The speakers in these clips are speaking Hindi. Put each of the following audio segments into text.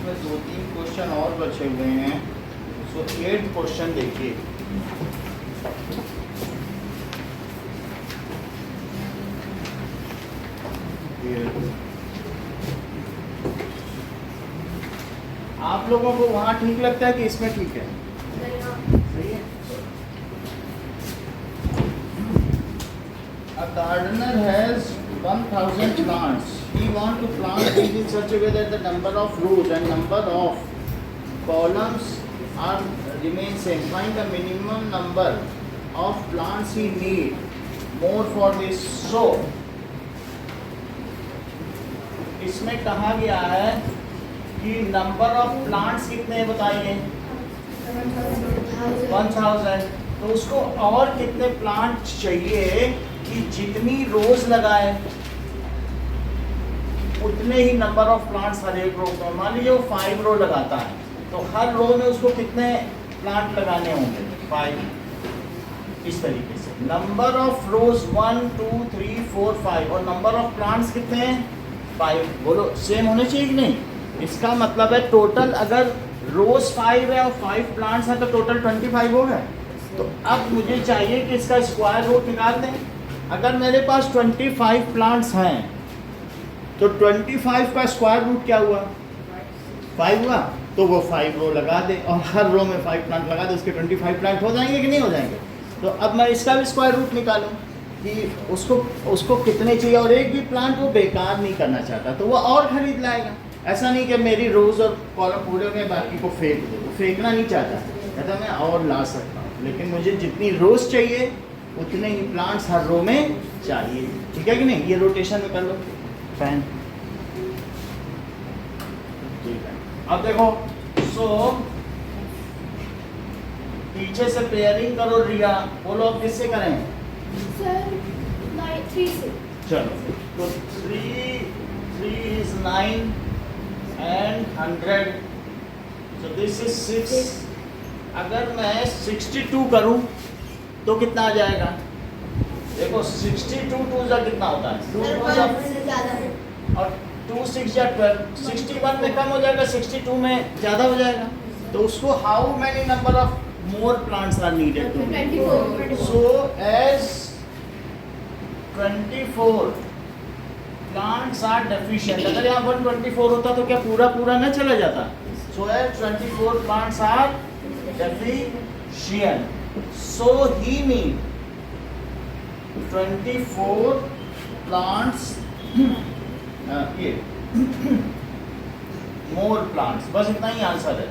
इसमें 2-3 क्वेश्चन और बचे हुए हैं। सो 8 क्वेश्चन देखिए। आप लोगों को वहाँ ठीक लगता है कि इसमें ठीक है? सही है। A gardener has 1000 plants. He wants to plant these in such a way that the number of rows and number of columns are remain same. Find the minimum number of plants he need more for this. So इसमें कहा गया है कि नंबर ऑफ प्लांट्स कितने बताइए? 1000। तो उसको और कितने प्लांट चाहिए कि जितनी रोज लगाए उतने ही नंबर ऑफ प्लांट्स हर एक रो में। मान लीजिए वो 5 रो लगाता है, तो हर रो में उसको कितने प्लांट लगाने होंगे? 5। इस तरीके से नंबर ऑफ रोज 1 2 3 4 5 और नंबर ऑफ प्लांट्स कितने हैं? 5। बोलो सेम होने चाहिए कि नहीं? इसका मतलब है टोटल अगर रोज 5 है और 5 प्लांट्स हैं तो टोटल 25 हो गए। तो अब मुझे चाहिए कि इसका स्क्वायर रूट निकाल दें। अगर मेरे पास 25 प्लांट्स हैं तो 25 का स्क्वायर रूट क्या हुआ? 5 हुआ। तो वो 5 रो लगा दे और हर रो में 5 प्लांट लगा दे, उसके 25 प्लांट हो जाएंगे कि नहीं हो जाएंगे? तो अब मैं इसका भी स्क्वायर रूट निकालूं कि उसको कितने चाहिए, और एक भी प्लांट वो बेकार नहीं करना चाहता तो वो और खरीद लाएगा। ऐसा नहीं कि मेरी रोज और कॉलम पूरे हो गए बाकी को फेंक दो, वो फेंकना नहीं चाहता, कहता मैं और ला सकता हूँ, लेकिन मुझे जितनी रोज चाहिए उतने ही प्लांट्स हर रो में चाहिए। ठीक है कि नहीं? ये रोटेशन में कर लो फैन। ठीक है, अब देखो। सो पीछे से पेयरिंग करो रिया। बोलो अब किससे करें? सर 3 से। चलो, तो 3 is 9 and 100, so this is 6। अगर मैं 62 करूं तो कितना आ जाएगा? देखो 62 2 जा कितना होता है? 2 जा और 2 6 जा 12। 61 में कम हो जाएगा, 62 में ज़्यादा हो जाएगा। तो उसको how many number of more plants are needed? 24। So as 24 plants are deficient. अगर यहाँ 124 होता तो क्या पूरा ना चला जाता? So as 24 plants are deficient, so he need 24 plants ये मोर प्लांट्स। बस इतना ही आंसर है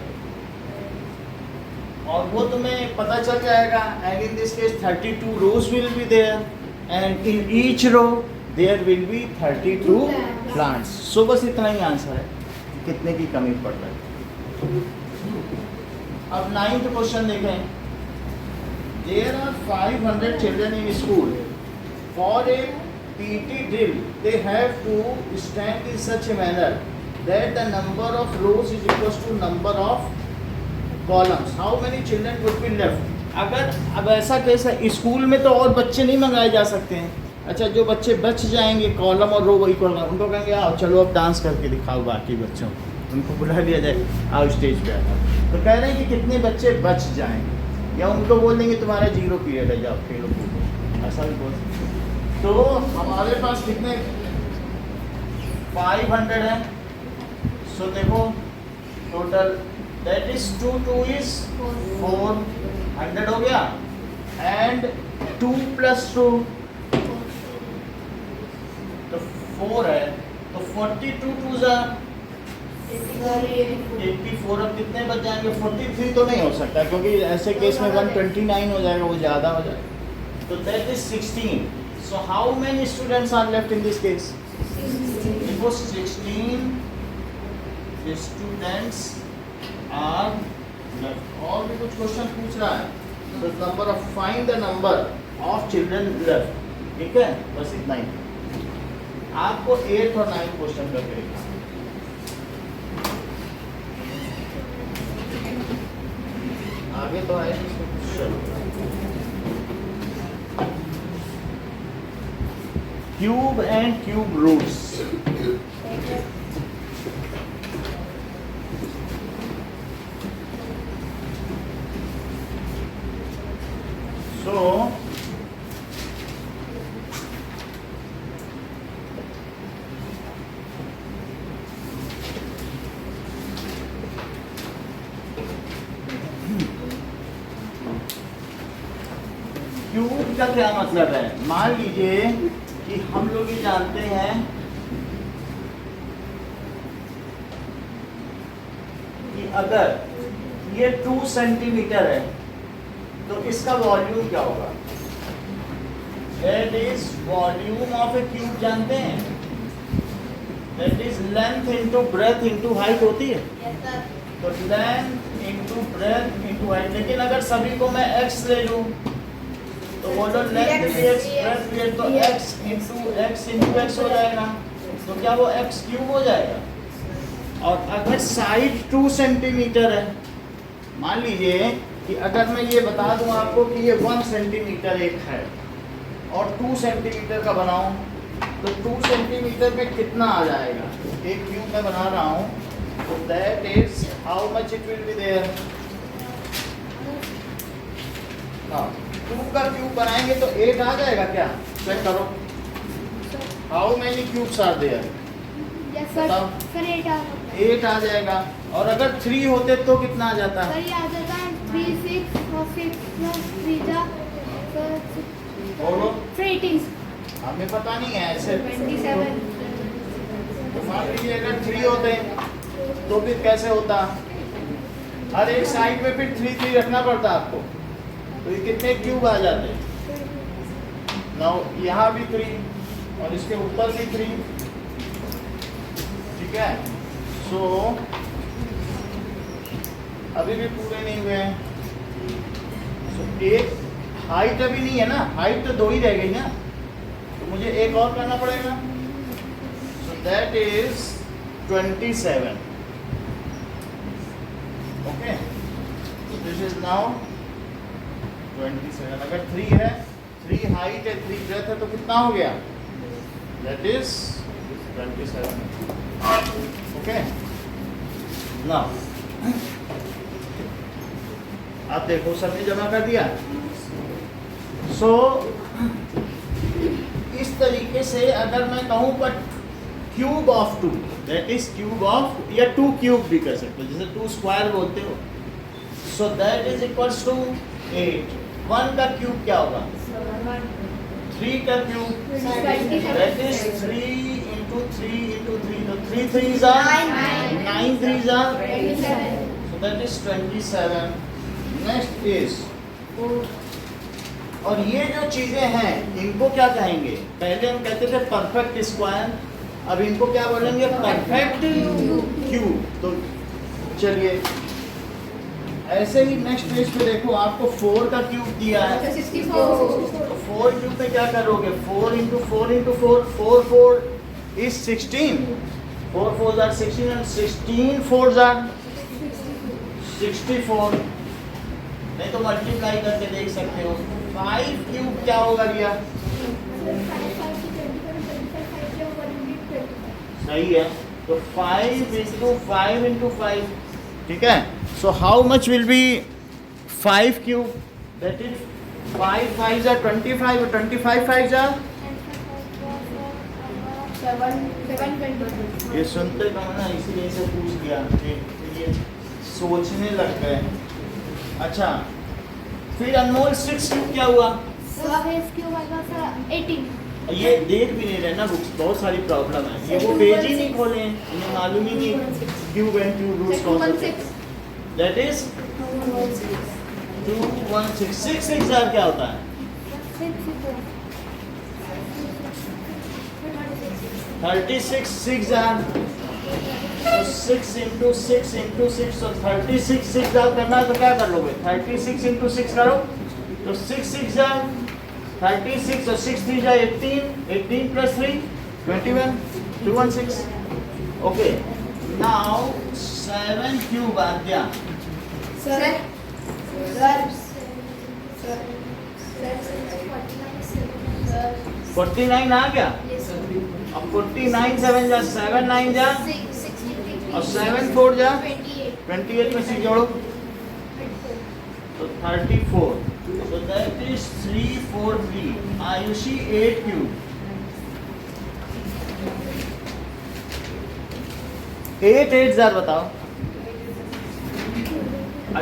और वो तुम्हें पता चल जाएगा। And in this case 32 rows will be there and in each row there will be 32 plants. So बस इतना ही आंसर है, कितने की कमी पड़ रही है। अब 9th क्वेश्चन देखें। There are 500 children in school. For a PT drill they have to stand in such a manner that the number of rows is equals to number of columns. How many children would be left? अगर अब ऐसा केस है स्कूल में तो और बच्चे नहीं मंगाए जा सकते हैं। अच्छा, जो बच्चे बच जाएंगे कॉलम और रो इक्वल, उनको कहेंगे आओ चलो अब डांस करके दिखाओ बाकी बच्चों को, उनको बुला लिया जाए आओ स्टेज पे आओ। तो कह रहे हैं कि कितने बच्चे बच जाएंगे, या उनको बोल देंगे तुम्हारा 0 पीरियड है जाओ खेलो कूदो, ऐसा भी बोल सकते। तो हमारे पास कितने 500 है। सो देखो टोटल दैट इज 2 2 इज 400 हो गया एंड 2 + 2 तो 4 है, तो 42 2 जा 84। अब कितने बच जाएंगे? 43 तो नहीं हो सकता क्योंकि ऐसे केस में 129 हो जाएगा, वो ज़्यादा हो जाएगा। तो that is 16। So how many students are left in this case? 16. It was 16 students are left. और भी कुछ क्वेश्चन पूछ रहा है। So number of find the number of children left. ठीक है, बस इतना ही। आपको 8th और 9th क्वेश्चन करके लिखना। आगे तो आए चलो। Cube and cube roots. So cube का क्या मतलब है? मान लीजिए कि हम लोग ये जानते हैं कि अगर ये 2 सेंटीमीटर है तो इसका वॉल्यूम क्या होगा? That is volume of A cube, जानते हैं? That is length into breadth into height होती है। तो length into breadth into height. लेकिन अगर सभी को मैं x ले लूं तो बोलो लेंथ भी x ब्रेथ भी तो x इंटू x हो जाएगा। तो क्या वो x क्यूब हो जाएगा? और अगर साइड 2 सेंटीमीटर है, मान लीजिए कि अगर मैं ये बता दूं आपको कि ये 1 सेंटीमीटर एक है और 2 सेंटीमीटर का बनाऊं तो 2 सेंटीमीटर में कितना आ जाएगा? एक क्यूब मैं बना रहा हूं, तो that is how much it will be there. हाँ, 2 का क्यूब बनाएंगे तो 8 आ जाएगा क्या? चेक करो। How many cubes are there? बताओ। 8 आ जाएगा। और अगर 3 होते तो कितना आ जाता? 3 आ जाता है 3 6 और 6 प्लस 3 जा बोलो। 18 हमें पता नहीं है ऐसे। 27 तो मान लीजिए अगर 3 होते तो फिर कैसे होता? हर एक साइड में फिर 3 रखना पड़ता आपको, तो ये कितने क्यूब आ जाते? नाउ यहाँ भी 3 और इसके ऊपर भी 3, ठीक है? सो अभी भी पूरे नहीं हुए हैं। सो एक हाइट अभी नहीं है ना, हाइट तो 2 ही रह गई ना, तो मुझे एक और करना पड़ेगा। सो that is 27। Okay, this is now 27। अगर 3 है, 3 हाइट है, 3 ब्रेथ है, तो कितना हो गया? That is 27। ओके, नाउ आप देखो सबने जमा कर दिया। सो इस तरीके से अगर मैं कहूँ पर cube of 2, that is cube of, या 2 क्यूब भी कर सकते हो, जैसे 2 स्क्वायर बोलते हो। So that is equals to 8। 1 का क्यूब क्या होगा? 3 का cube, that is 3 into 3 into 3, तो 3 3s are 9 3s are 27 so that is 27. Next is, और ये जो चीजें हैं इनको क्या कहेंगे? पहले हम कहते थे परफेक्ट स्क्वायर, अब इनको क्या बोलेंगे? Perfect cube. तो चलिए ऐसे ही नेक्स्ट पेज पे देखो, आपको 4 का क्यूब दिया है, 64 तो 4 क्यूब में क्या करोगे? 4 into 4 into 4, 4 4 is 16, 4 4s are 16 and 16 4s are 64। नहीं तो मल्टीप्लाई करके देख सकते हो। 5 क्यूब क्या होगा भैया? सही है, तो 5 इंटू 5 इंटू 5, ठीक है? So how much will be 5 cube? That is 5 5s are 25 और 25 5s are, 7 ये सुनते कम ना, इसीलिए से पूछ दिया, ये सोचने लग गए। अच्छा, फिर अनमोल 6 क्यूब क्या हुआ? 18 ये देख भी नहीं रहे ना बुक्स, बहुत सारी प्रॉब्लम है। ये वो पेज ही नहीं खोले हैं, इन्हें मालूम ही नहीं क्यूब एंड क्यूब रूट्स कौन से। That is 216। 6 6 क्या होता है? 36 6 तो 6 इंटू 6 इंटू 6, तो 36 6 करना है तो क्या कर लोगे? 36 इंटू 6 करो तो 6 6 36, और 6 3 18, 18 प्लस 3 21, 216। ओके, नाउ 7 क्यूब आ गया। 49 आ गया। अब 49 7 जा, 7 9 जा, और 7 4 जा, 28 में से जोड़ो तो 34। So that is 343. Ayushi 8 cube. 8 8 jar बताओ.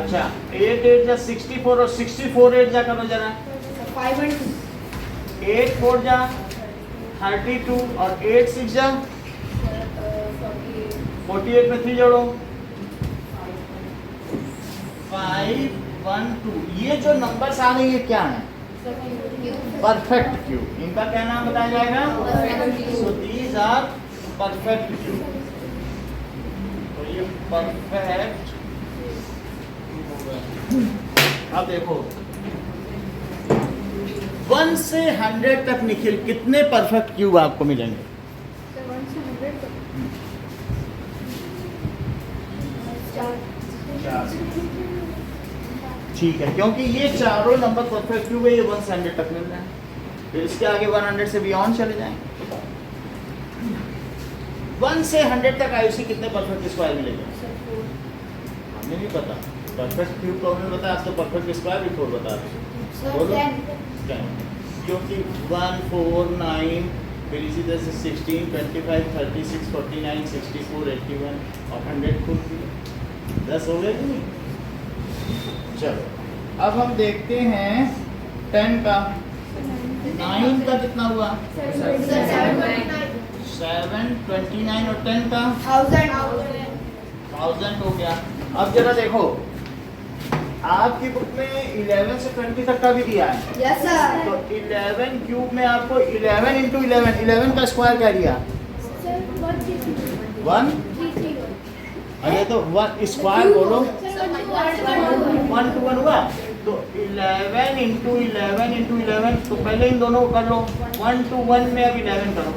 अच्छा 8 8 जा 64 और 64 8 जा करो जरा. 5 and 2. 8 4 जा 32 और 8 6 जा 48 में 3 जोड़ो 5 1 2. ये जो नंबर्स आ रहे हैं क्या है? Perfect cube. इनका क्या नाम बताया जाएगा? So these are perfect cube. तो ये परफेक्ट. अब देखो 1 से 100 तक निखिल कितने परफेक्ट क्यूब आपको मिलेंगे? ठीक है, क्योंकि ये चारों नंबर परफेक्ट क्यूब है. ये 1 से 100 तक मिल रहे हैं. फिर इसके आगे 100 से बियॉन्ड चले जाएंगे. 1 से 100 तक आयुषी कितने परफेक्ट स्क्वायर मिलेंगे? हमें नहीं पता. परफेक्ट क्यूब तो हमें बताया. आज तो परफेक्ट स्क्वायर भी 4 बता रहे. बोलो. क्योंकि 1 4 9 फिर इसी तरह से 16 25 36 49 64 81 और 100 खुद भी 10 हो गए कि नहीं? चलो अब हम देखते हैं 10 का. 9 का कितना हुआ? 729 और 10 का 1000 हो गया. अब जरा देखो आपकी बुक में 11 से 20 तक का भी दिया है. Yes sir. तो 11 क्यूब में आपको 11 इंटू 11 का स्क्वायर क्या दिया? 1. अरे तो 1 स्क्वायर बोलो. 1 to 1 हुआ. तो 11 इंटू 11 तो पहले इन दोनों को कर लो. 1 to 1 में अब 11 करो.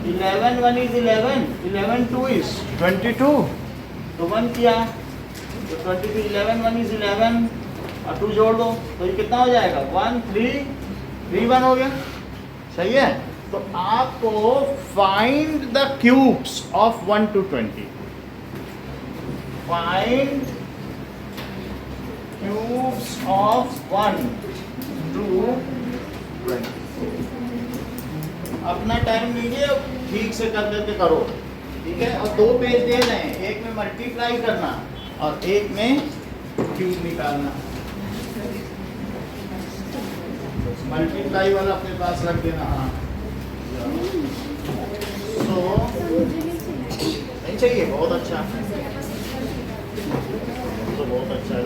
11 1 is 11 2 is 22. तो 1 किया तो 22. 11 1 is 11 और 2 जोड़ दो तो ये कितना हो जाएगा? 1 3 3 1 हो गया. सही है. तो आपको find the cubes of 1 to 20. Find cubes of 1 to 20. अपना टाइम लीजिए, ठीक से कर करके करो. ठीक है. और 2 पेज दे रहे हैं. एक में मल्टीप्लाई करना और एक में क्यूब निकालना. मल्टीप्लाई वाला अपने पास रख देना. हाँ तो नहीं चाहिए. बहुत अच्छा. तो बहुत अच्छा है.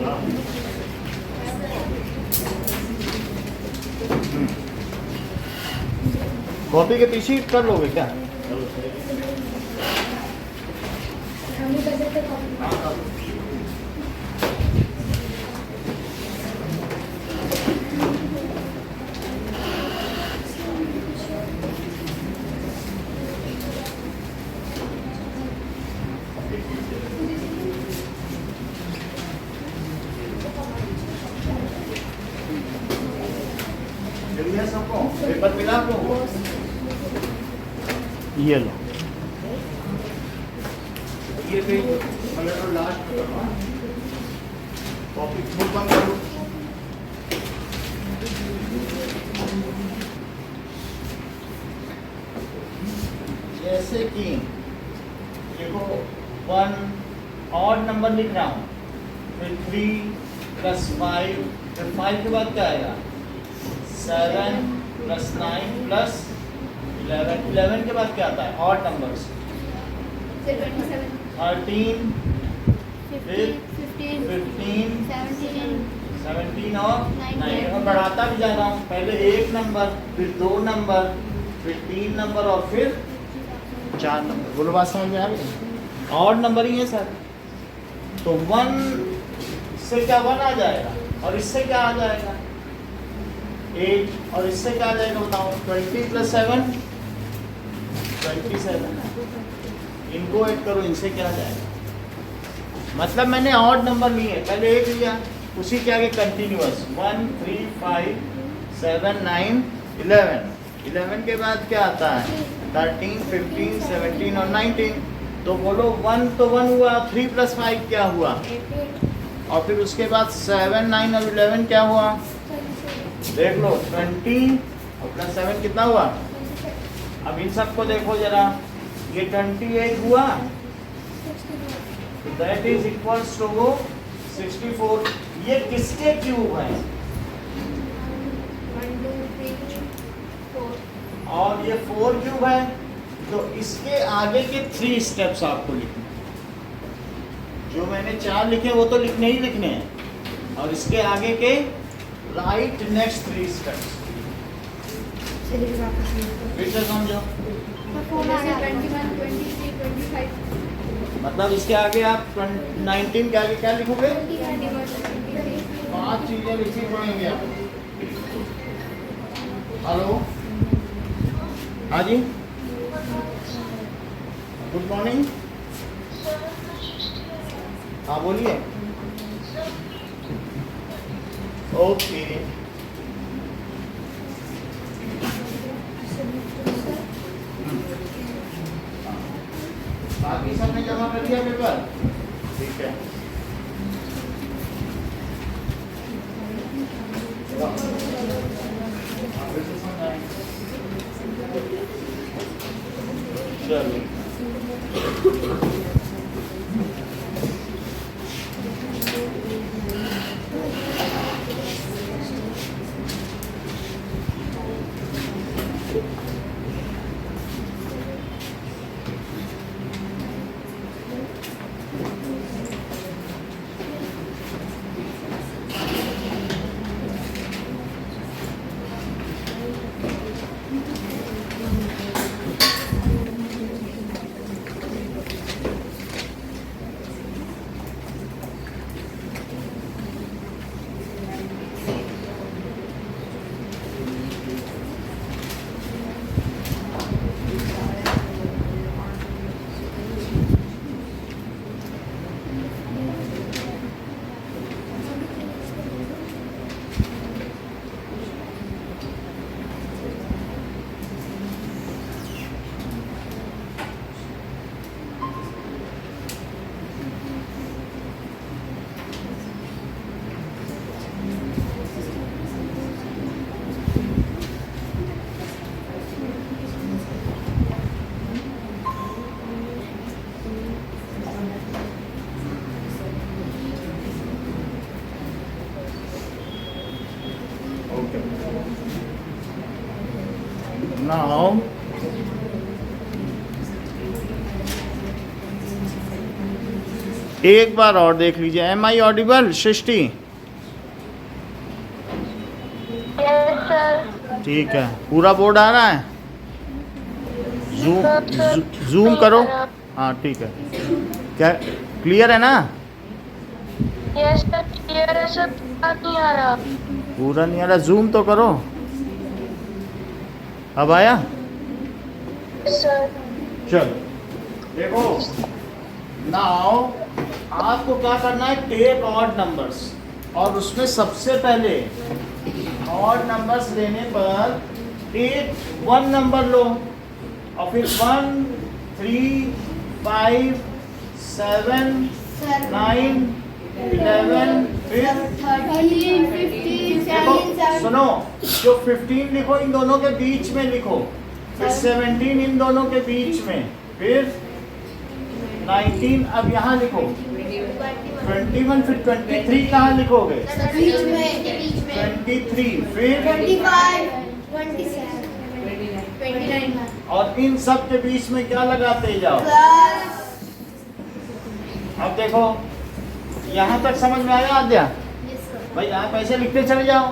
कॉपी के पीछे कर लोगे क्या? सबको पेपर मिला आपको? ये लो. ये पेज मतलब लास्ट कॉपी बुक बंद करो. जैसे कि देखो 1 ऑड नंबर लिख रहा हूँ. फिर 3 + 5 फिर 5 के बाद क्या आएगा? 7 + 9 + 11 के बाद क्या आता है? Odd numbers. 13 फिर 15 17 और 19. मैं बढ़ाता भी जा रहा हूँ. पहले 1 नंबर फिर 2 नंबर फिर 3 नंबर और फिर 4 नंबर. बोलो बात समझ में आ गई? ऑड नंबर ही है सर. तो 1 से क्या 1 आ जाएगा और इससे क्या आ जाएगा? 8 और इससे क्या आ जाएगा बताओ? 20 + 7 27. इनको ऐड करो. इनसे क्या आ जाएगा? मतलब मैंने ऑड नंबर लिए. पहले 1 लिया उसी के आगे कंटिन्यूअस 1 3 5 7 9 11. 11 के बाद क्या आता है? 13 15 17 और 19. तो बोलो 1 तो 1 हुआ. 3 + 5 क्या हुआ? और फिर उसके बाद 7 9 और 11 क्या हुआ? देख लो 20 और प्लस 7 कितना हुआ। अब इन सबको देखो जरा, ये 28 हुआ तो दैट इज इक्वल्स टू 64। ये किसके क्यूब है? 1 2 3 4 और ये 4 क्यूब है। तो इसके आगे के 3 स्टेप्स आपको लिखने, जो मैंने 4 लिखे वो तो लिखने ही लिखने हैं, और इसके आगे के राइट नेक्स्ट 3 स्टेप्स फिर से समझो। जैसे 21 23 25 मतलब इसके आगे आप 19 के आगे क्या लिखोगे? 21 23 5 चीजें लिखनी पड़ेंगी आपको। हेलो, हाँ जी, गुड मॉर्निंग। हाँ बोलिए। ओके, बाकी सबने जमा कर दिया पेपर? ठीक है। चलिए, ओके। नाउ एक बार और देख लीजिए। एम आई ऑडिबल सृष्टि? ठीक है, पूरा बोर्ड आ रहा है? जूम करो। हाँ ठीक है, क्या क्लियर है ना? यस सर, क्लियर है सर, नहीं आ रहा। पूरा नहीं आ रहा, जूम तो करो। अब आया? सर चलो देखो, नाउ आपको क्या करना है, टेक ऑड नंबर्स, और उसमें सबसे पहले ऑड नंबर्स लेने पर एक 1 नंबर लो, और फिर 1 3 5 7 9 11 फिर 13 15 देखो 17 सुनो, जो 15 लिखो इन दोनों के बीच में लिखो, फिर 17 इन दोनों के बीच में, फिर 19 अब यहाँ लिखो, 21 फिर 23 कहाँ लिखोगे? बीच में 23 फिर 25 27 29 और इन सब के बीच में क्या लगाते जाओ। प्लस अब देखो यहाँ तक समझ में आया आद्या? भाई आप ऐसे लिखते चले जाओ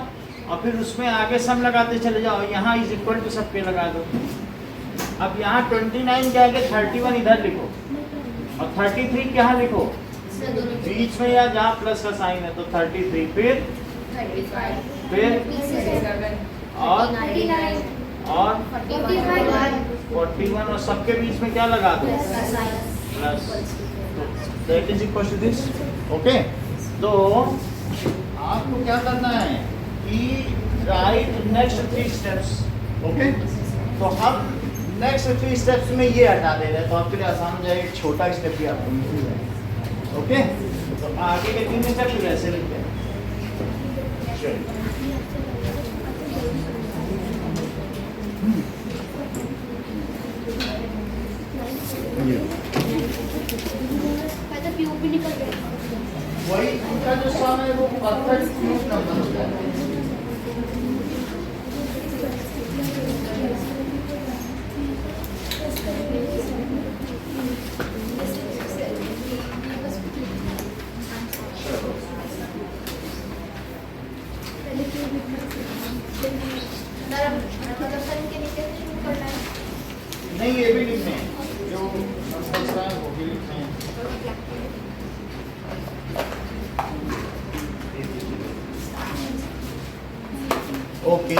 और फिर उसमें आगे सम लगाते चले जाओ, यहाँ इज इक्वल टू सब पे लगा दो। अब यहाँ 29 के आगे 31 इधर लिखो और 33 यहाँ लिखो बीच में, या जहाँ प्लस का साइन है तो 33 फिर और 41 और सबके बीच में क्या लगा दो? Plus. That is equal to this. Okay, तो आपको क्या करना है कि राइट नेक्स्ट 3 स्टेप्स। ओके, तो हम नेक्स्ट 3 स्टेप्स में ये हटा दे रहे हैं, तो आपके लिए आसान हो जाएगा, एक छोटा स्टेप भी आपको मिल जाएगा। ओके, तो आगे के 3 स्टेप ऐसे लिखते हैं। चलिए ये पहले क्यूब भी निकल गया। वही उनका जो सम है वो परफेक्ट क्यूब नंबर होता है। पहले क्यूब मतलब सन के नीचे से शुरू करना है। नहीं ये भी लिखने हैं, जो नंबर्स हैं वो भी लिखने हैं। ओके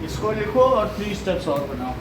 इसको लिखो और 3 स्टेप्स और बनाओ।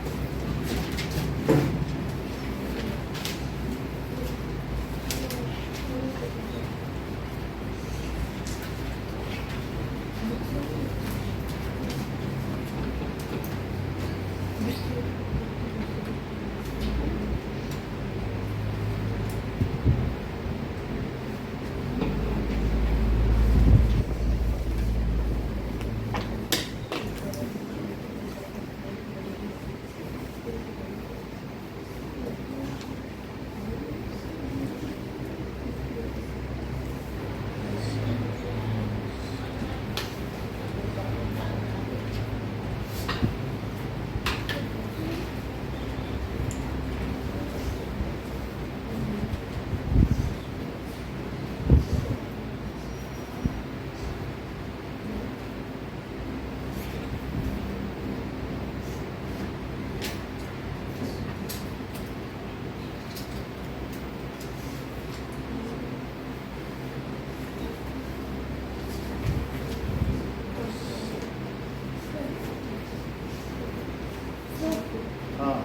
हाँ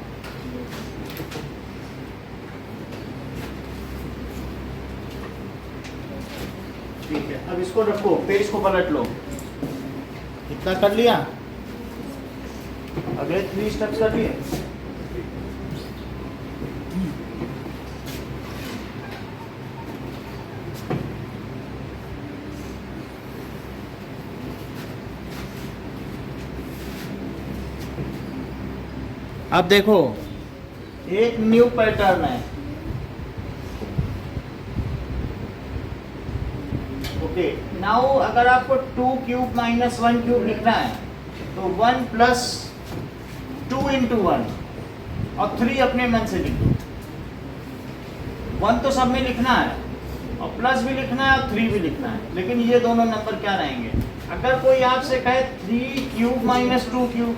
ठीक है, अब इसको रखो, पेज को पलट लो। इतना कर लिया, अगले 3 स्टेप्स कर लिए। अब देखो एक न्यू पैटर्न है। ओके नाउ अगर आपको 2 क्यूब माइनस 1 क्यूब लिखना है तो 1 प्लस 2 इंटू 1 और 3 अपने मन से लिख दो। 1 तो सब में लिखना है और प्लस भी लिखना है और 3 भी लिखना है, लेकिन ये दोनों नंबर क्या रहेंगे? अगर कोई आपसे कहे 3 क्यूब माइनस 2 क्यूब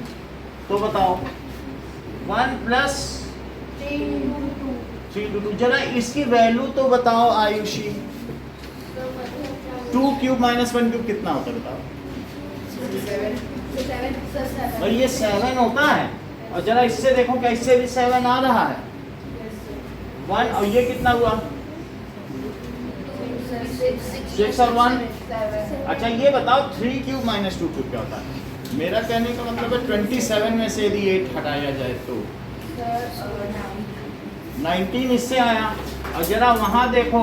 तो बताओ 1 प्लस 3 इंटू 2। जरा इसकी वैल्यू तो बताओ आयुषी। 2 क्यूब माइनस 1 क्यूब कितना होता है बताओ? और ये 7 होता है। और जरा इससे देखो क्या इससे भी 7 आ रहा है 1, और ये कितना हुआ 6 और 1। अच्छा ये बताओ 3 क्यूब माइनस 2 क्यूब क्या होता है? मेरा कहने का मतलब है 27 में से यदि 8 हटाया जाए तो 19 इससे आया। और जरा वहां देखो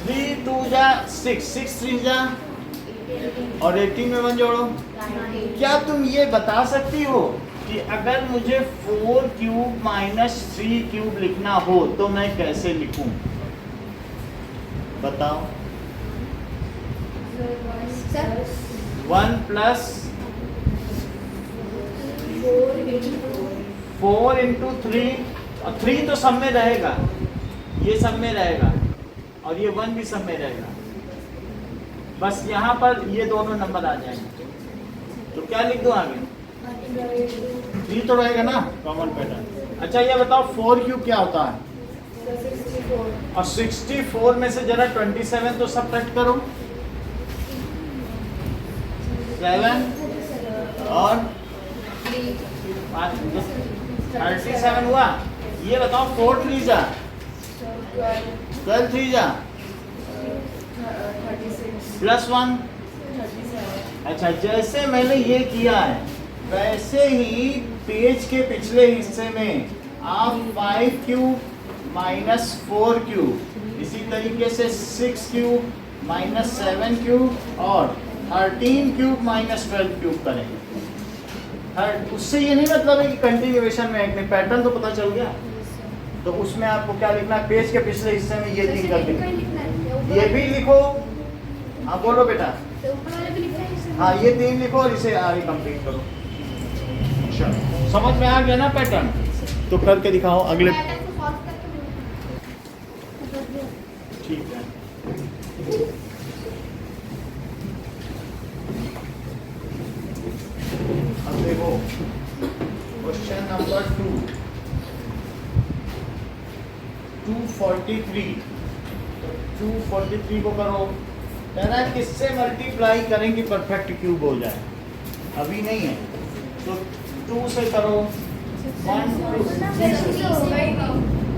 3 2 जा 6 6 3 जा और 18 में 1 जोड़ो। क्या तुम ये बता सकती हो कि अगर मुझे 4 क्यूब माइनस 3 क्यूब लिखना हो तो मैं कैसे लिखूं? बताओ। 1 प्लस 4 इंटू 3 और 3 तो सब में रहेगा, ये सब में रहेगा और ये 1 भी सब में रहेगा। बस यहाँ पर ये दोनों नंबर आ जाएंगे तो क्या लिख दो आगे? 3 तो रहेगा ना कॉमन पैटर्न। अच्छा ये बताओ 4 क्यूब क्या होता है? और 64 में से जरा 27 तो सब कट करो। 7 और 37 हुआ। ये बताओ 4 3 जा 12 3 जा प्लस 1। अच्छा जैसे मैंने ये किया है वैसे ही पेज के पिछले हिस्से में आप 5 क्यूब माइनस 4 क्यूब, इसी तरीके से 6 क्यूब माइनस 7 क्यूब और 13 क्यूब माइनस 12 क्यूब करेंगे। उससे ये नहीं मतलब है कि कंटिन्यूएशन में एक पैटर्न तो पता चल गया। तो उसमें आपको क्या लिखना है, पेज के पिछले हिस्से में ये 3 कर देंगे, ये भी लिखो। हाँ बोलो बेटा। हाँ ये 3 लिखो और इसे आगे कंप्लीट करो। चलो समझ में आ गया ना पैटर्न, तो करके दिखाओ अगले। ठीक है, अब देखो क्वेश्चन नंबर 243। 243 को करो। कह रहा है किससे मल्टीप्लाई करें कि परफेक्ट क्यूब हो जाए, अभी नहीं है तो 2 से करो, 1 2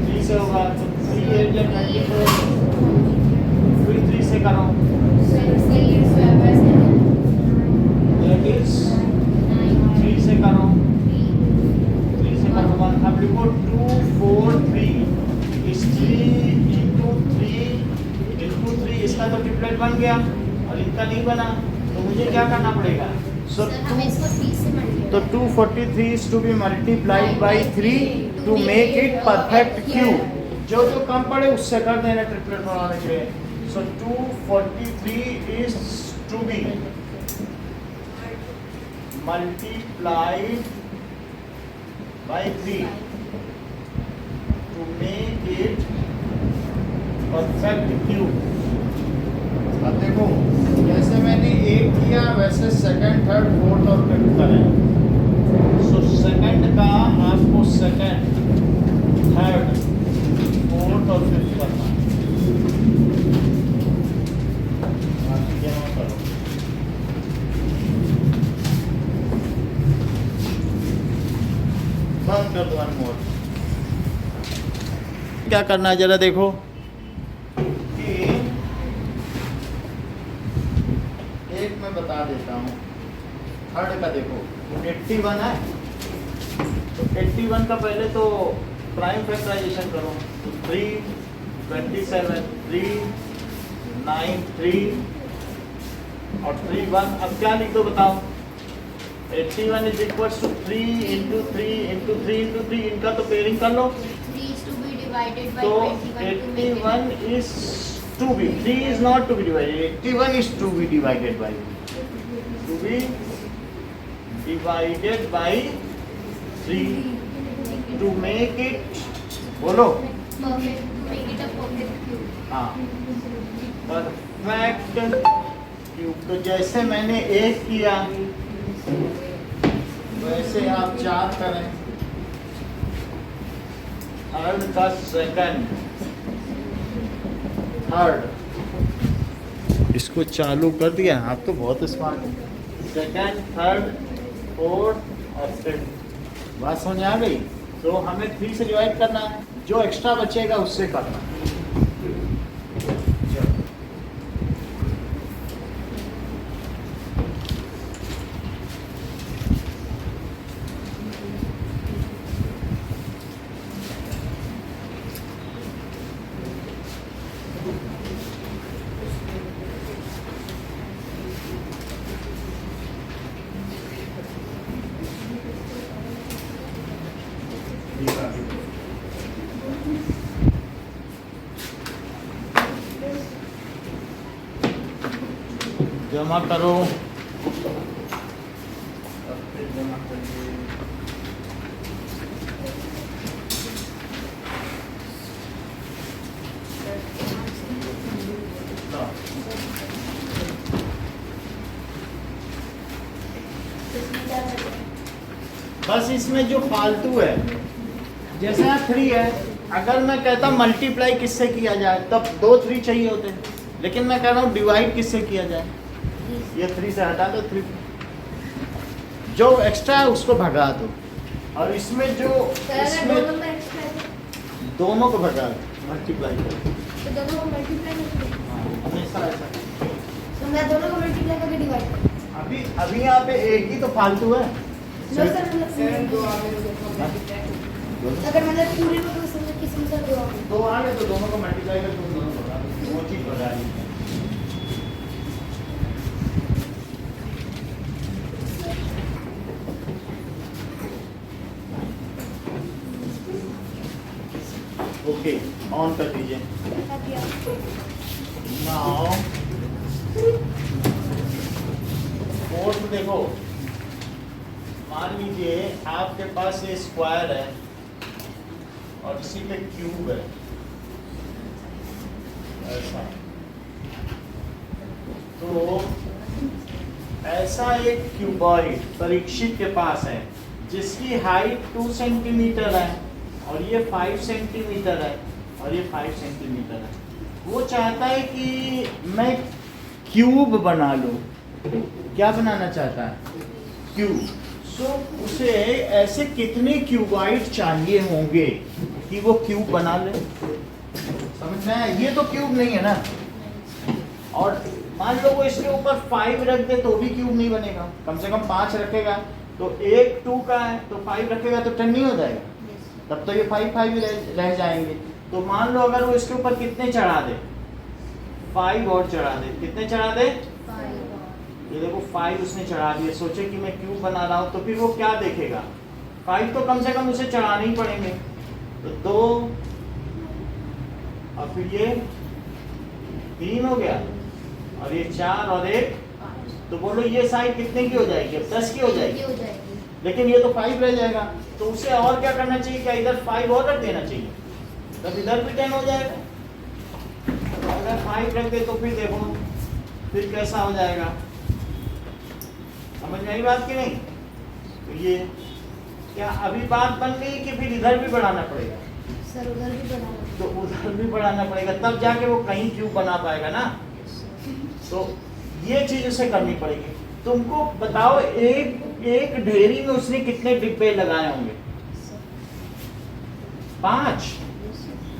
3 से होगा तो 3 8 या 24, फिर 3 से करो, that is 3 से करो, 3 से करो 1। अब लिखो 2 4 3 इस 3 into 3 इसका तो ट्रिपलेट बन गया और इनका नहीं बना, तो मुझे क्या करना पड़ेगा। तो 243 is to be multiplied by 3 to make it perfect cube। जो जो कम पड़े उससे कर देना ट्रिपलेट बनाने के लिए। सो 243 is to be multiplied by 3 to make it perfect cube। अब देखो जैसे मैंने 1 किया वैसे सेकंड, थर्ड, फोर्थ और फिफ्थ करें। सो सेकंड का आपको सेकंड, थर्ड, फोर्थ और फिफ्थ करना है। बाकी जमा करो। बंद कर दो। One more. क्या करना है जरा देखो कि एक मैं बता देता हूँ। थर्ड का देखो 81 है, तो 81 का पहले तो प्राइम फैक्टराइजेशन करो। 3 27 3 9 3 और 3 1। अब क्या लिख दो बताओ। 81 is equals to 3 into 3 into 3 into 3। इनका तो पेयरिंग कर लो। तो 81 is to be, 3 is not to be divided, 81 is to be divided by, to be divided by 3 to make it, बोलो हाँ परफेक्ट क्यूब। तो जैसे मैंने 1 किया वैसे आप 4 करें, थर्ड का सेकंड, थर्ड इसको चालू कर दिया। आप तो बहुत स्मार्ट हैं। सेकंड, थर्ड, फोर्थ और फिफ्थ बात समझ आ गई। तो हमें 3 से डिवाइड करना है, जो एक्स्ट्रा बचेगा उससे करना है। जमा करो, जमा करिए। बस इसमें जो फालतू है, जैसे यहाँ 3 है, अगर मैं कहता मल्टीप्लाई किससे किया जाए तब 2 3 चाहिए होते हैं, लेकिन मैं कह रहा हूँ डिवाइड किससे किया जाए। ये 3 से हटा दो, 3 जो एक्स्ट्रा है उसको भगा दो, और इसमें जो इसमें दोनों को भगा दो, मल्टीप्लाई करो। दोनों को मल्टीप्लाई हमेशा ऐसा। तो मैं दोनों को मल्टीप्लाई करके डिवाइड करूं। अभी यहाँ पे एक ही तो फालतू है। अगर मतलब पूरे को तो समझ किसी इसमें सर दो होंगे। दो आ गए तो दोनों को मल्टीप्लाई कर तुम दोनों बता दो, वो चीज बता रही है। ओके ऑन कर दीजिए। कर दिया। नाउ फोर्थ देखो, मान लीजिए आपके पास ये स्क्वायर है और इसी पे क्यूब है ऐसा, तो ऐसा एक क्यूबॉइड परीक्षित के पास है जिसकी हाइट 2 सेंटीमीटर है और ये 5 सेंटीमीटर है और ये 5 सेंटीमीटर है। वो चाहता है कि मैं क्यूब बना लूं। क्या बनाना चाहता है? क्यूब। सो उसे ऐसे कितने क्यूबॉइड चाहिए होंगे कि वो क्यूब बना ले? समझ में आया? ये तो क्यूब नहीं है ना। और मान लो वो इसके ऊपर 5 रख दे तो भी क्यूब नहीं बनेगा, कम से कम 5 रखेगा तो 1 2 का है तो 5 रखेगा तो 10 नहीं हो जाएगा, तब तो ये 5 5 ही रह जाएंगे। तो मान लो अगर वो इसके ऊपर कितने चढ़ा दे, 5 और चढ़ा दे, कितने चढ़ा दे? ये देखो 5 उसने चढ़ा दिए। सोचे कि मैं क्यूब बना रहा हूँ तो फिर वो क्या देखेगा? 5 तो कम से कम उसे चढ़ाने ही पड़ेंगे, तो 2 और फिर ये 3 हो गया और ये 4 और 1, तो बोलो ये साइड कितने की हो जाएगी? अब 10 की हो जाएगी, लेकिन ये तो 5 रह जाएगा। तो उसे और क्या करना चाहिए? क्या इधर 5 और रख देना चाहिए, तब इधर भी 10 हो जाएगा। तो अगर 5 रख दे तो फिर देखो फिर कैसा हो जाएगा, समझ में आई बात की नहीं? तो ये क्या अभी बात बन गई कि फिर इधर भी बढ़ाना पड़ेगा? सर उधर भी बढ़ाना। तो उधर भी बढ़ाना पड़ेगा, तब जाके वो कहीं क्यूब बना पाएगा ना। तो ये चीज उसे करनी पड़ेगी। तुमको बताओ एक ढेरी में उसने कितने डिब्बे लगाए होंगे? 5,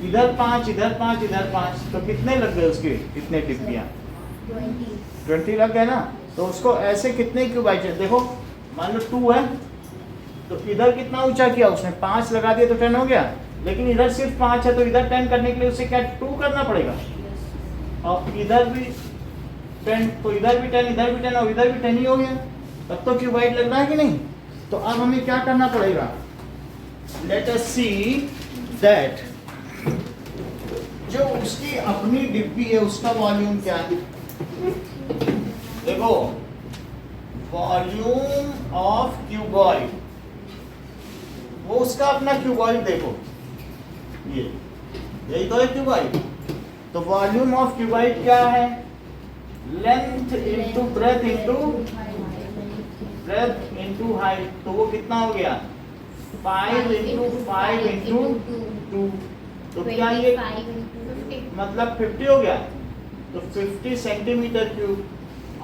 इधर 5 इधर 5 इधर 5, तो कितने लग गए उसके? कितने डिब्बियां? 20 लग गए ना। तो उसको ऐसे कितने क्यूबाइड चाहिए? देखो मान लो 2 है तो इधर कितना ऊंचा किया उसने? 5 लगा दिया तो 10 हो गया, लेकिन इधर सिर्फ 5 है तो इधर 10 करने के लिए उसे क्या 2 करना पड़ेगा? और इधर भी 10 तो इधर भी 10 इधर भी 10 और इधर भी 10 ही हो गया, तब तो क्यूबाइड लग रहा है कि नहीं? तो अब हमें क्या करना पड़ेगा? लेट अस सी दैट जो उसकी अपनी डिब्बी है उसका वॉल्यूम क्या है। देखो वॉल्यूम ऑफ क्यूबॉइड, वो उसका अपना क्यूबॉइड देखो, ये यही तो है क्यूबॉइड। तो वॉल्यूम ऑफ क्यूबॉइड क्या है? Length into breadth into height, तो वो कितना हो गया? 5 इंटू 5 इंटू 2, तो क्या ये मतलब 50 हो गया, तो 50 सेंटीमीटर क्यूब।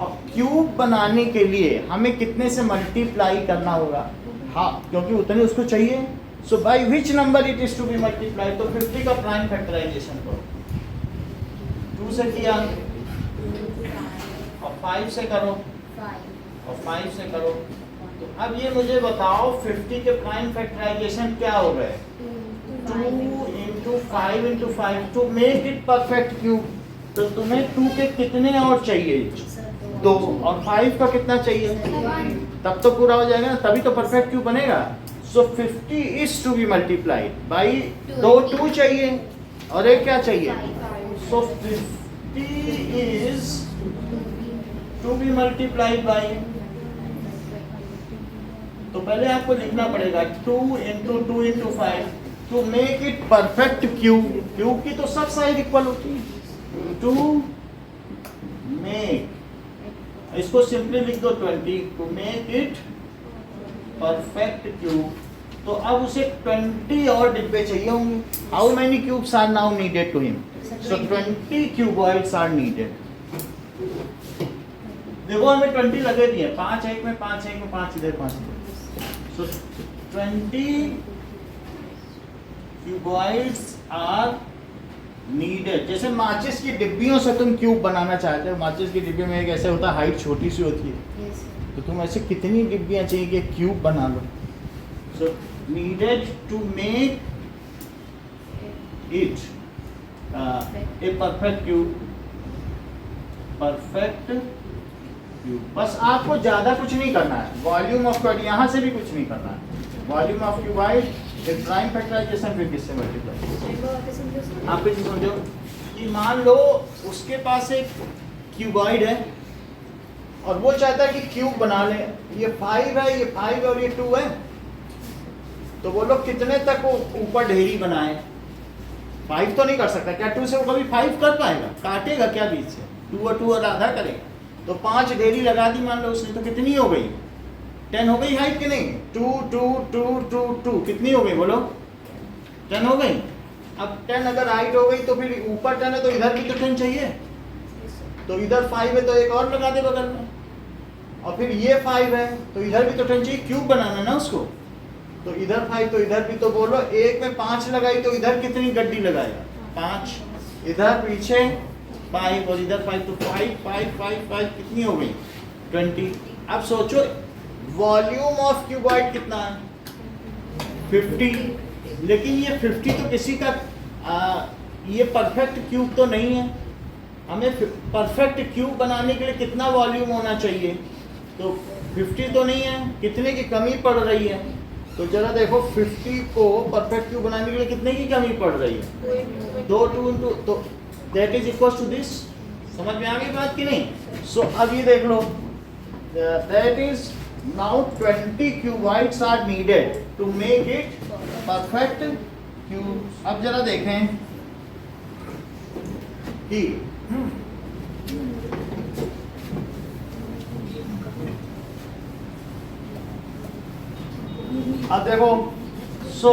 अब क्यूब बनाने के लिए हमें कितने से मल्टीप्लाई करना होगा? हाँ, क्योंकि उतने उसको चाहिए। So by which number it is to be multiply? तो 50 का प्राइम फैक्टराइजेशन करो, 2 से किया और 5 से करो और 5 से करो। तो अब ये मुझे बताओ 50 के प्राइम फैक्टराइजेशन क्या हो गए? 2 into 5 into 5 to make it perfect cube. तो तुम्हें 2 के कितने और चाहिए? 2 और 5 का कितना चाहिए? तब तो पूरा हो जाएगा, तभी तो परफेक्ट क्यूब बनेगा। So 50 is to be multiplied by 2 चाहिए और एक क्या चाहिए? So 50 is to be multiplied by, तो पहले आपको लिखना पड़ेगा 2 into 2 into 5 to make it perfect cube. Cube की तो सब साइड इक्वल होती है। टू मेक, इसको सिंपली लिख दो 20, to make it perfect cube. तो अब उसे 20 और डिब्बे चाहिए होंगे। How many cubes are now needed to him? So 20 cuboids are needed. देखो हमें 20 लगे दिए, 5 एक में 5 एक में 5 इधर 5 इधर। So 20 cuboids are needed। जैसे माचिस की डिब्बियों से तुम क्यूब बनाना चाहते हो, माचिस की डिब्बी में एक ऐसे होता है, हाइट छोटी सी होती है, तो तुम ऐसे कितनी डिब्बियां चाहिए कि क्यूब बना लो? So needed to make it a perfect cube, perfect cube। बस आपको ज्यादा कुछ नहीं करना है, वॉल्यूम ऑफ क्यूबाइड यहाँ से भी कुछ नहीं करना है, वॉल्यूम ऑफ क्यूबाइड एक प्राइम फैक्टराइजेशन फिर किससे मल्टीप्लाई। आप इसे समझो कि मान लो उसके पास एक क्यूबाइड है और वो चाहता है कि क्यूब बना ले, ये 5 है, ये 5 है और ये 2 है, तो वो लोग कितने तक वो ऊपर ढेरी बनाए? 5 तो नहीं कर सकता क्या? 2 से वो कभी 5 कर पाएगा? काटेगा क्या बीच से? 2 और 2 और आधा करेगा, तो 5 ढेरी लगा दी मान लो उसने, तो कितनी हो गई? 10 हो गई हाइट कि नहीं? 2 2 2 2 2 कितनी हो गई बोलो? 10 हो गई। अब 10 अगर हाइट हो गई तो फिर ऊपर 10 है तो इधर भी तो 10 चाहिए, तो इधर 5 है तो एक और लगा दे बगल में, और फिर ये 5 है तो इधर भी तो 10 चाहिए, क्यूब बनाना ना उसको, तो इधर 5 तो इधर भी, तो बोलो एक में 5 लगाई तो इधर कितनी गड्डी लगाएगा? 5, इधर पीछे 5 और इधर 5, तो 5 5 5 5 कितनी हो गई? 20। अब सोचो वॉल्यूम ऑफ क्यूबॉइड कितना है? 50। लेकिन ये 50 तो किसी का ये परफेक्ट क्यूब तो नहीं है, हमें परफेक्ट क्यूब बनाने के लिए कितना वॉल्यूम होना चाहिए? तो 50 तो नहीं है, कितने की कमी पड़ रही है? तो जरा देखो 50 को परफेक्ट क्यूब बनाने के लिए कितने की कमी पड़ रही है? 2 2 into, तो that is equal to this. समझ में आ गई बात कि नहीं? सो अब ये देख लो, that is now 20 cuboids are needed to make it perfect cube. अब जरा देखें कि अब देखो, सो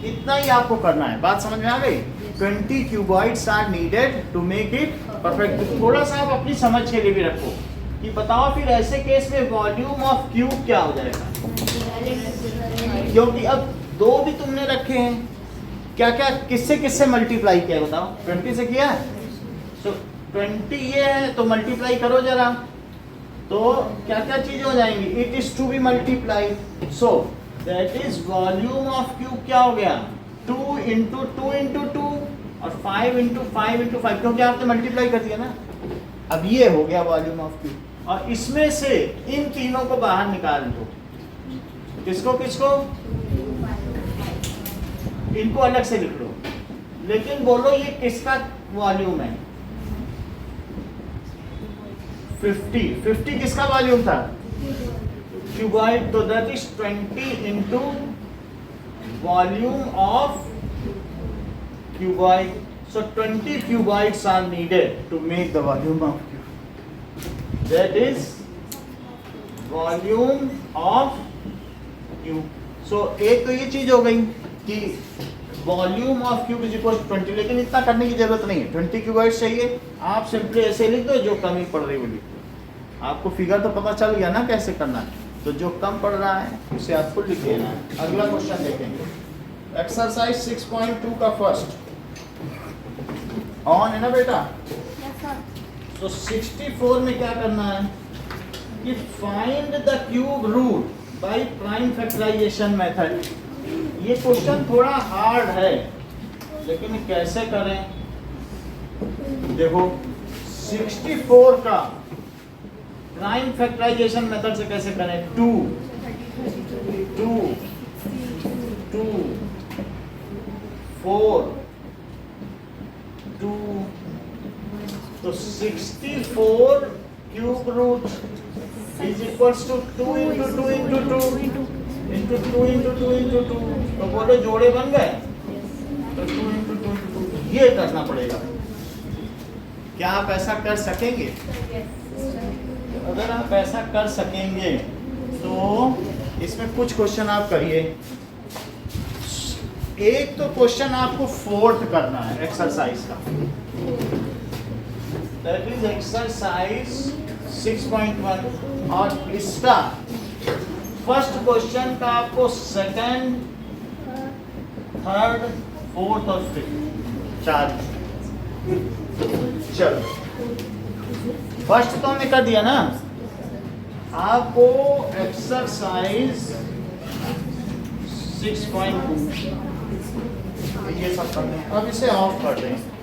इतना ही आपको करना है, बात समझ में आ गई? 20 cuboids are needed to make it perfect. थोड़ा सा आप अपनी समझ के लिए भी रखो कि बताओ फिर ऐसे केस में वॉल्यूम ऑफ क्यूब क्या हो जाएगा? क्योंकि अब 2 भी तुमने रखे हैं, क्या क्या किससे किससे मल्टीप्लाई किया बताओ? 20 से किया है, सो 20 ये है तो मल्टीप्लाई करो जरा, तो क्या क्या चीज हो जाएंगी? It is to be multiply, so that is volume of cube क्या हो गया? 2 into 2 into 2 और 5 into 5 into 5, क्योंकि आपने मल्टीप्लाई कर दिया ना। अब ये हो गया वॉल्यूम ऑफ क्यूब, और इसमें से इन तीनों को बाहर निकाल दो। किसको किसको? इनको अलग से लिख लो, लेकिन बोलो ये किसका वॉल्यूम है? 50 किसका वॉल्यूम था? क्यूबॉइड, तो that is 20 into volume of cuboid. So 20 cuboids are needed to make the volume of cube. That is volume of cube. So एक तो ये चीज हो गई कि volume of cube is equal to 20, लेकिन इतना करने की जरूरत नहीं है। 20 क्यूबॉइड्स चाहिए, आप सिंपली ऐसे लिख दो, जो कमी पड़ रही वो लिख दो। आपको फिगर तो पता चल गया ना कैसे करना है, तो जो कम पड़ रहा है उसे आपको लिख देना है। अगला क्वेश्चन देखेंगे, एक्सरसाइज 6.2 का फर्स्ट ऑन है ना बेटा? तो 64 में क्या करना है कि find the cube root by prime factorization method. ये क्वेश्चन थोड़ा हार्ड है, लेकिन कैसे करें? देखो 64 का प्राइम फैक्टराइजेशन मेथड से कैसे करें? 2 2 2 4 2, तो 64 cube root is equals to 2 into 2 into 2 into 2 into 2 into 2, तो बोलो जोड़े बन गए, तो 2 into 2 into 2 ये करना पड़ेगा। क्या आप ऐसा कर सकेंगे? अगर आप ऐसा कर सकेंगे तो इसमें कुछ क्वेश्चन आप करिए। एक तो क्वेश्चन आपको 4th करना है एक्सरसाइज का, दैट इज एक्सरसाइज 6.1, और इसका फर्स्ट क्वेश्चन का आपको 2nd, 3rd, 4th और 5th 4। चलो फर्स्ट तो हमने कर दिया ना, आपको एक्सरसाइज 6.2 ये सब कर दें। अब इसे ऑफ कर दें।